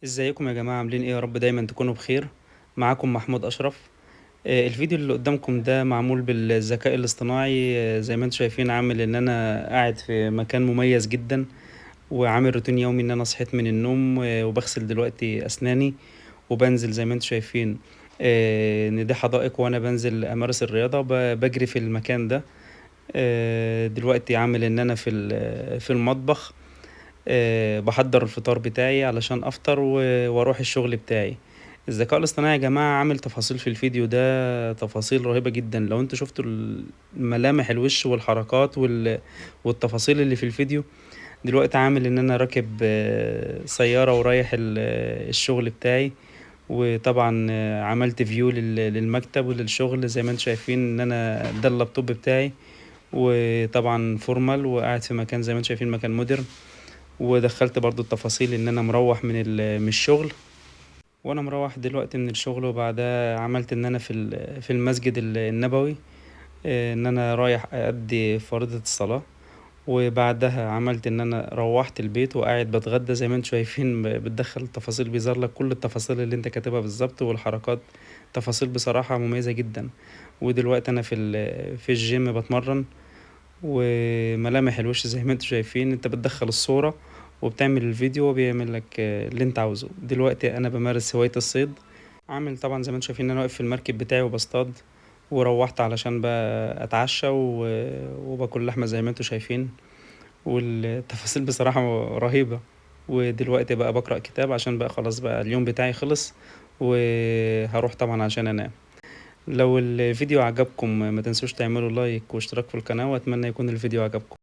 ازيكم يا جماعة، عاملين ايه؟ يا رب دايما تكونوا بخير. معاكم محمود أشرف. الفيديو اللي قدامكم ده معمول بالذكاء الاصطناعي. زي ما انتم شايفين، عامل ان انا قاعد في مكان مميز جدا، وعامل روتين يومي ان انا صحيت من النوم، وبغسل دلوقتي اسناني، وبنزل زي ما انتم شايفين. ان دي حدائق، وانا بنزل امارس الرياضة، بجري في المكان ده. دلوقتي عامل ان انا في المطبخ، بحضر الفطار بتاعي علشان افطر واروح الشغل بتاعي. الذكاء الاصطناعي يا جماعة عامل تفاصيل في الفيديو ده، تفاصيل رهيبة جدا. لو انتوا شفتوا ملامح الوش والحركات والتفاصيل اللي في الفيديو. دلوقتي عامل ان انا راكب سيارة ورايح الشغل بتاعي. وطبعا عملت فيو للمكتب وللشغل، زي ما انتوا شايفين ان انا ده اللابتوب بتاعي. وطبعا فورمال، وقاعد في مكان زي ما انتوا شايفين مكان مودرن. ودخلت برضو التفاصيل ان انا مروح من الشغل. وانا مروح دلوقتي من الشغل، وبعدها عملت ان انا في المسجد النبوي. ان انا رايح ادي فريضة الصلاة. وبعدها عملت ان انا روحت البيت وقاعد بتغدى، زي ما انتم شايفين بتدخل التفاصيل، بيظهر لك كل التفاصيل اللي انت كاتبها بالظبط والحركات. تفاصيل بصراحة مميزة جدا. ودلوقتي انا في الجيم بتمرن. وملامح الوش زي ما انتوا شايفين، انت بتدخل الصورة وبتعمل الفيديو وبيعمل لك اللي انت عاوزه. دلوقتي انا بمارس هواية الصيد. عامل طبعا زي ما انتوا شايفين ان انا واقف في المركب بتاعي وبصطاد. وروحت علشان بقى اتعشى وباكل لحمة زي ما انتوا شايفين. والتفاصيل بصراحة رهيبة. ودلوقتي بقى بقرأ كتاب عشان بقى خلاص بقى اليوم بتاعي خلص. وهروح طبعا عشان انام. لو الفيديو عجبكم ما تنسوش تعملوا لايك واشتراك في القناة، واتمنى يكون الفيديو عجبكم.